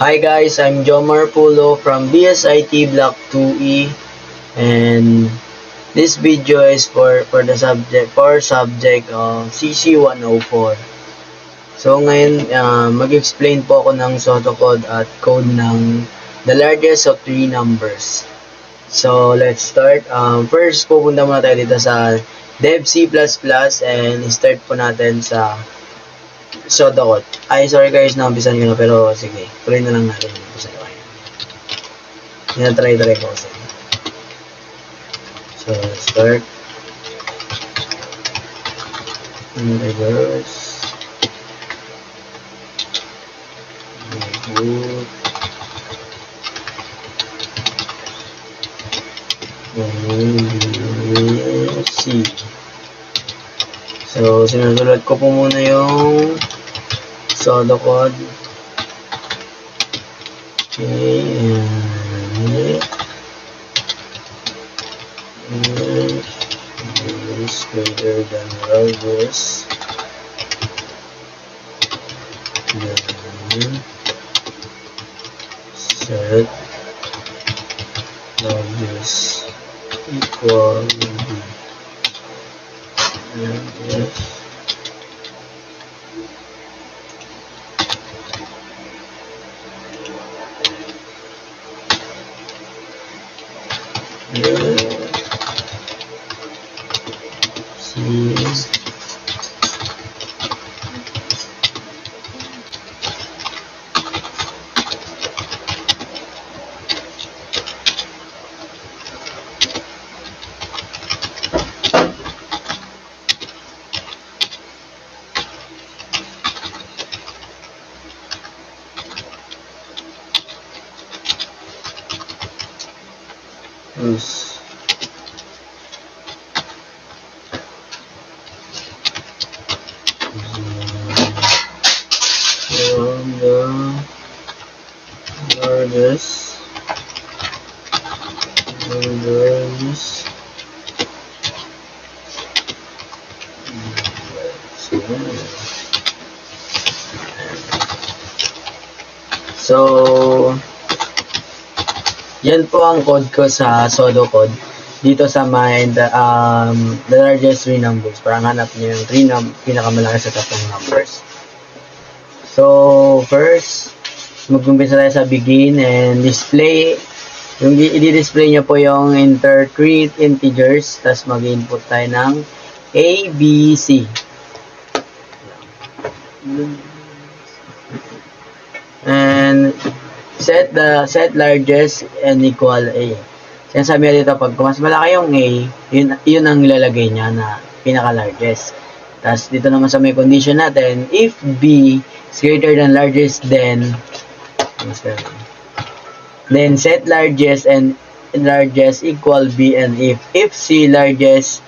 Hi guys, I'm Jomar Pulo from BSIT Block 2E, and this video is for the subject of CC 104. So ngayon mag-explain po ako ng pseudocode at code ng the largest of three numbers. So let's start. First pupunta muna tayo dito sa Dev C++ and start po natin sa pseudocode. Sorry guys, naumpisan ko na, pero sige, tuloy na lang natin. Umpisan ko kayo. Try ko kasi. So, start. Reverse. Reboot. C. So, sinusulat ko po muna yung pseudocode. Okay, and is greater than largest. Then set largest equal B. From the largest So, yan po ang code ko sa pseudocode dito sa the largest three numbers. Parang hanap niyo yung pinakamalaki sa tatlong numbers. So, first, mag-umpisa tayo sa begin and display. Yung i-display niya po yung enter 3 integers, tapos mag-input tayo ng A, B, C. And set largest and equal A. Sinasabi niya dito, pag mas malaki yung A, yun ang ilalagay niya na pinaka-largest. Tapos dito naman sa may condition natin, if B is greater than largest, then set largest and largest equal B, and if C largest,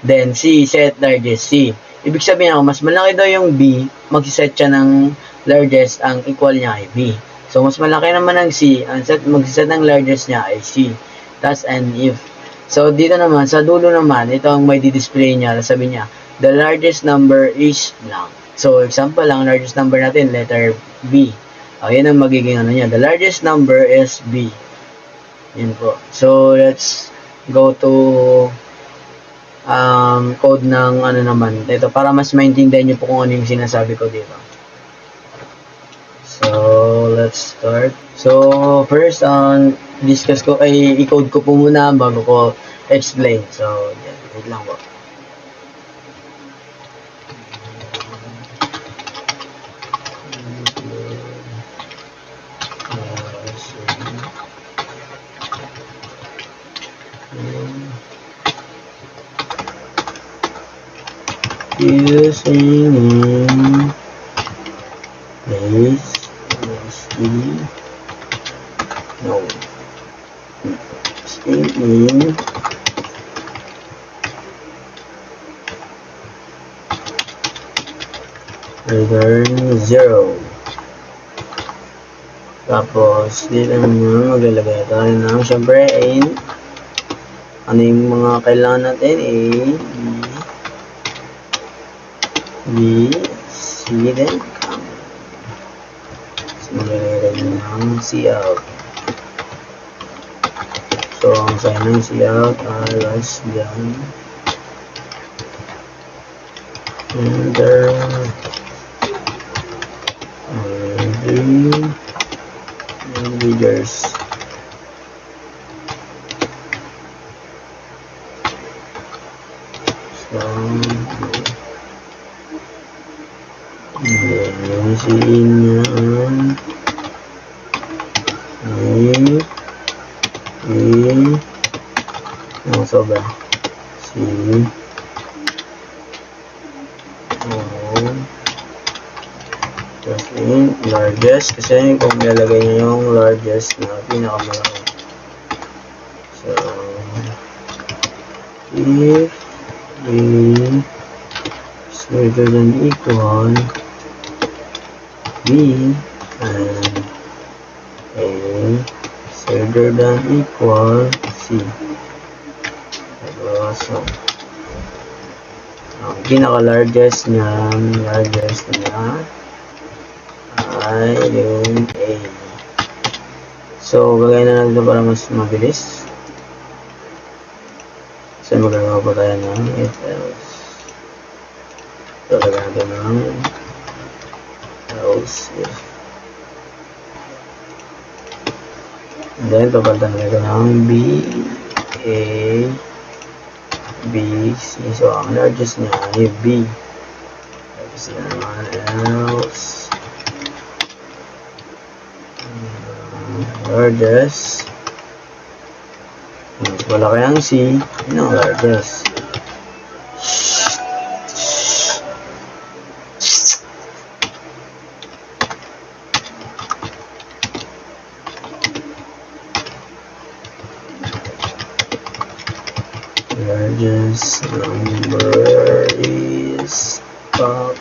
then C set largest C. Ibig sabihin ako, mas malaki daw yung B, magsiset siya ng largest, ang equal niya ay B. So, mas malaki naman ang C, ang magsiset ng largest niya ay C. Tapos, and if. So, dito naman, sa dulo naman, ito ang may di-display niya. Sabi niya, the largest number is blank. So, example lang, largest number natin, letter B. Yan ang magiging ano niya. The largest number is B. Yan po. So, let's go to code ng ano naman. Ito, para mas maintindihan niyo po kung ano yung sinasabi ko dito. So, let's start. So, first, discuss ko, i-code ko po muna bago ko explain. So, yan. Wait lang po. Using base in return 0. Tapos dito naman maglalagay tayo ng syempre in ano yung mga kailangan natin, A, B, C, then comma. So, maglalagay ng Cout. So, ang sign ng Cout ay less than enter integers. So, yung siin niya ano sobra? Tapos largest, kasi kung nilalagay niya yung largest na pinakamalaki. So, if A is greater than equal B and A is greater than equal C. So, ang pinaka-largest niya ay yung A. So, gagawin na natin para mas mabilis. So, magagawa pa tayo ng if else. So, lagyan natin ng else if. And then, papalitan natin ng B, A, B, C. So, ang largest niya ay B. Tapos naman else. Largest. Mas malaki ang C, yun ang largest. Largest number is stock.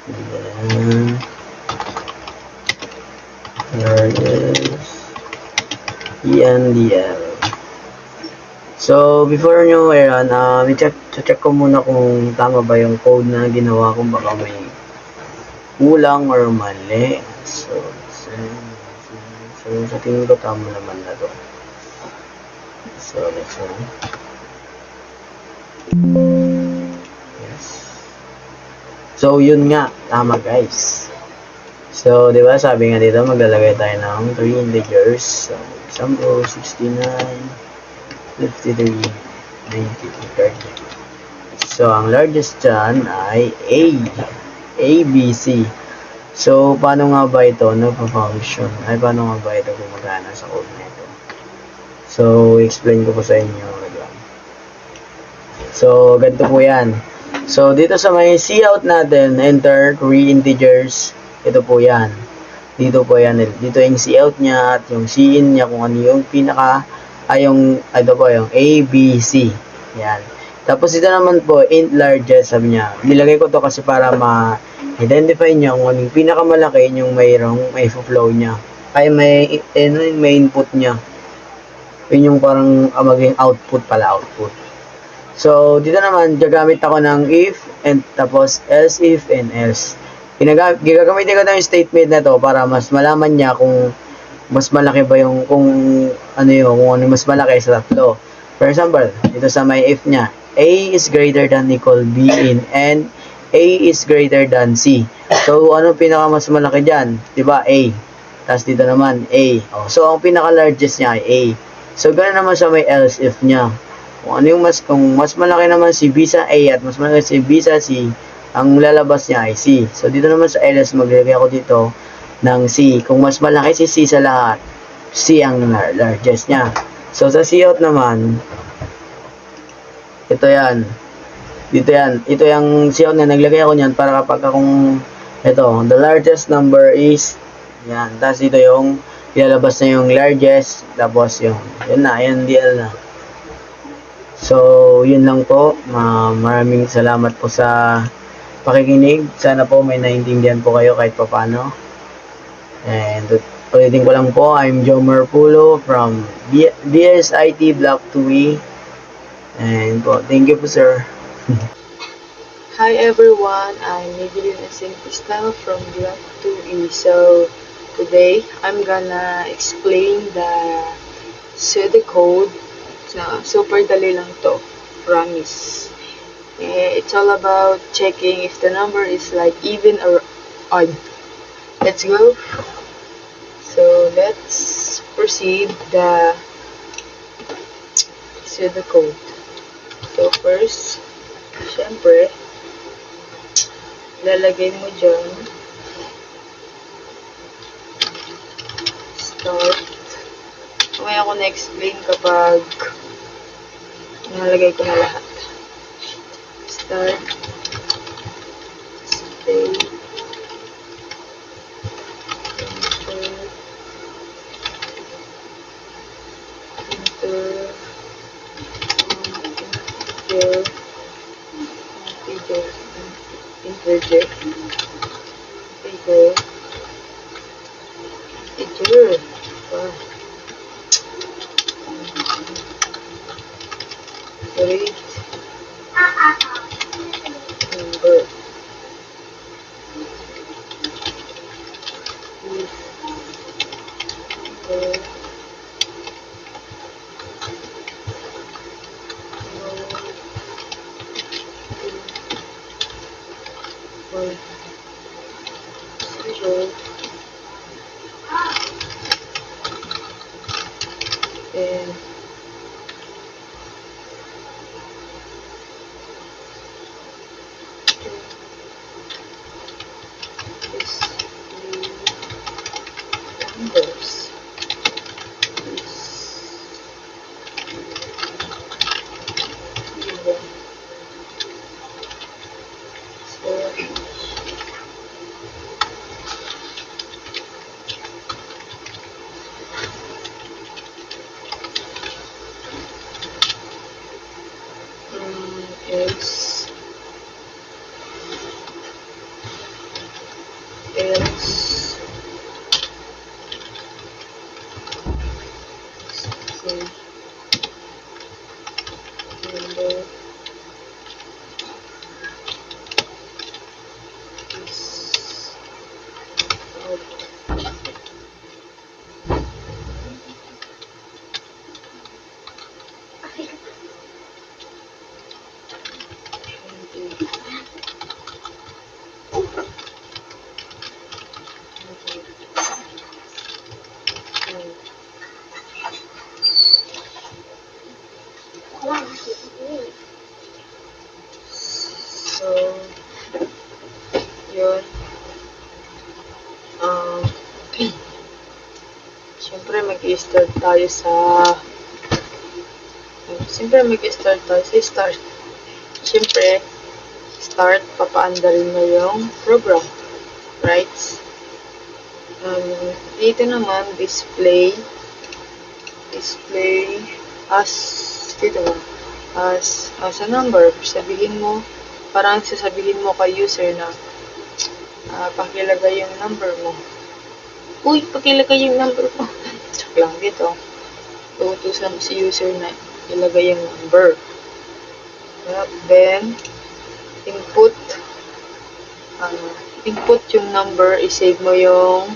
Then largest ENDL. So, before nyo i-run, check ko muna kung tama ba yung code na ginawa kung baka may kulang or mali. So, sa tingin ko tama naman na to. So, let's run. Yes. So, yun nga. Tama, guys. So, di ba, sabi nga dito, maglalagay tayo ng 3 integers. So, example, 69, 53, 90, 30. So, ang largest dyan ay A, B, C. So, paano nga ba ito nagpa-function? Ay, paano nga ba ito gumagana sa code na ito? So, explain ko po sa inyo. So, ganito po yan. So, dito sa may Cout natin, enter 3 integers. Ito po yan. Dito po yan. Dito yung Cout niya at yung Cin niya kung ano yung ito po yung A, B, C. Yan. Tapos ito naman po, int largest, sabi niya. Nilagay ko to kasi para ma-identify niya kung anong pinakamalaki yung may flow niya. Kaya may input niya. Yun yung parang maging output pala, output. So, dito naman, gagamit ako ng if, and tapos else if, and else. Gagamitin ko na yung statement na to para mas malaman niya kung mas malaki ba yung, kung ano mas malaki sa tatlo. For example, dito sa may if niya, A is greater than equal B in, and A is greater than C. So, ano pinaka mas malaki dyan? Diba? A. Tapos dito naman, A. So, ang pinaka-largest niya ay A. So, ganoon naman sa may else if niya. Kung mas malaki naman si B sa A at mas malaki si B sa C, ang lalabas niya ay C. So, dito naman sa else, maglagay ako dito ng C. Kung mas malaki si C sa lahat, C ang largest niya. So, sa Cout naman, ito yan. Dito yan. Ito yung Cout na naglagay ako niyan para kapag the largest number is, yan. Tapos dito yung, ilalabas na yung largest, tapos yun na, DL na. So, yun lang po. Maraming salamat po sa pakikinig. Sana po may naintindihan po kayo kahit papano. And ulitin ko lang po, I'm Jomer Pulo from BSIT Block 2E. And po, thank you po, sir. Hi everyone, I'm Madeline Asing Pistal from Block 2E. So, Today, I'm gonna explain the pseudocode. Super dali lang to. Promise. It's all about checking if the number is like even or odd. Let's go. So, let's proceed the pseudocode. So, first, syempre, lalagay mo dyan, start. Mamaya ako na-explain kapag nalagay ko na lahat. Start, display, enter, integer, rate, number, zero, and numbers. Else say number is out. So, yun. Siyempre mag-i-start tayo sa start. Siyempre, start, papaandarin mo yung program. Right? Dito naman, display as, dito ba? As a number. Sabihin mo, parang sasabihin mo kay user na, pakilagay yung number mo. Uy, pakilagay yung number mo. Joke lang dito. Uutusan mo si user na ilagay yung number. Then, input yung number, isave mo yung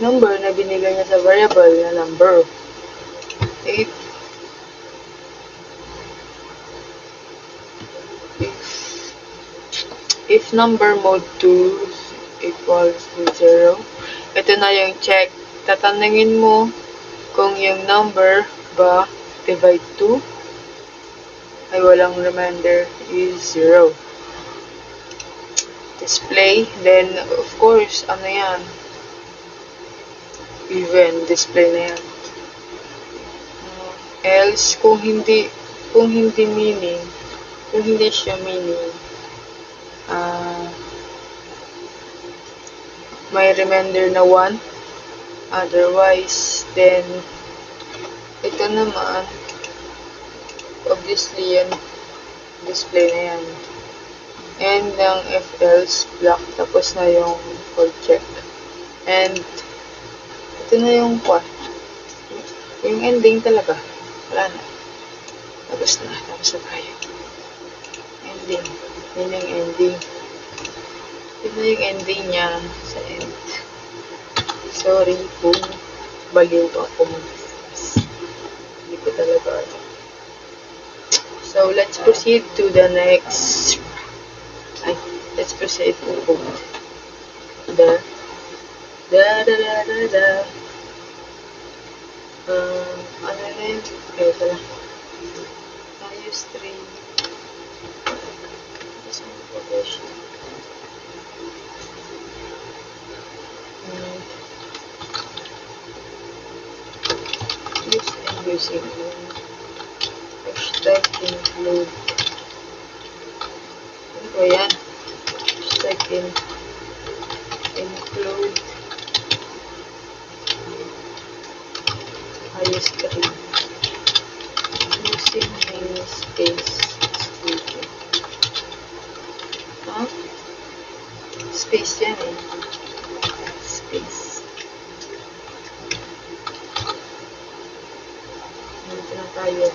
number na binigay niya sa variable na number. If number mode 2 equals to 0, ito na yung check. Tatanungin mo kung yung number ba divide 2 ay walang remainder is 0. Display, then of course, ano yan? Even, display na yan. Else, kung hindi siya meaning, may remainder na 1. Otherwise, then, ito naman, obviously yan, display na yan. And ang if else block, tapos na yung for check. And, ito na yung yung ending talaga. Wala na. Tapos na tayo. Ending. Yun yung ending. Yun na yung ending niya sa end. Sorry kung baliw ako mag-discuss. Hindi ko talaga alam. So, let's proceed to the next. Let's proceed to code. Da da da da da da. Ano na yun? Okay, pala. Use 3. This one progression. Use and using hashtag include. Ano ba yan? Hashtag include highest 3. Using namespace studio. Huh? Space yan eh. Space. Nandito na tayo.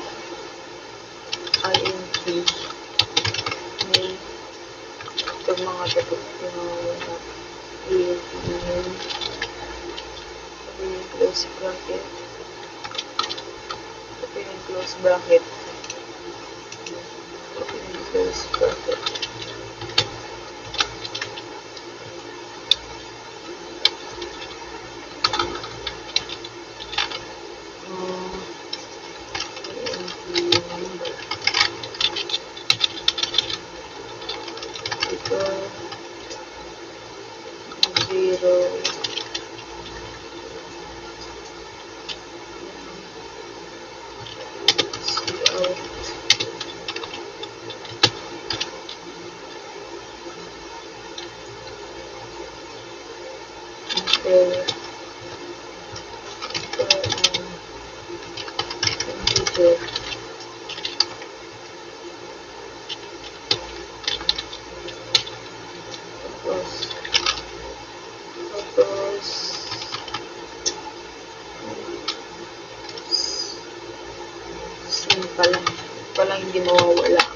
int name. Itong mga tatot yung int name. Sabi yung close bracket. Sabi yung close bracket. Sabi yung close bracket. Palang hindi mawawala.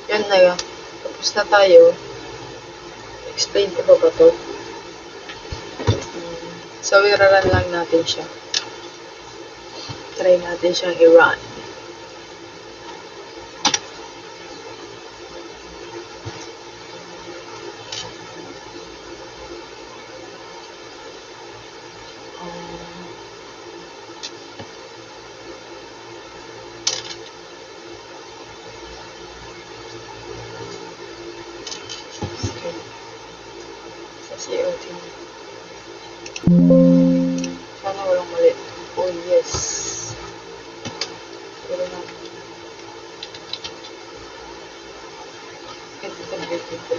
Yan na yun. Tapos na tayo. Explain ko ba to? So, i-run lang natin siya. Try natin siyang i-run. Sana walang mali. Oh, yes. Pero na. Ito.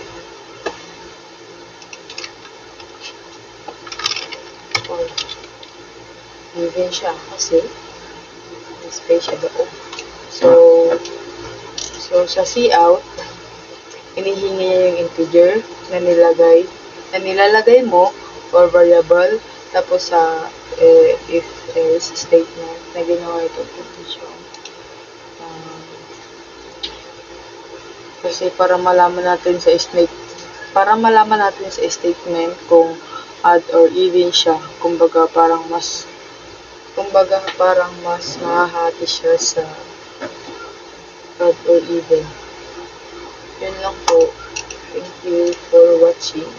or even siya kasi may space siya doon. So sa cout, hinihingi niya yung integer na nilalagay mo or variable, tapos sa if else statement na ginawa itong condition. Kasi para malaman natin sa statement kung add or even siya, kumbaga parang mas mahahati siya sa add or even. Yun lang po. Thank you for watching.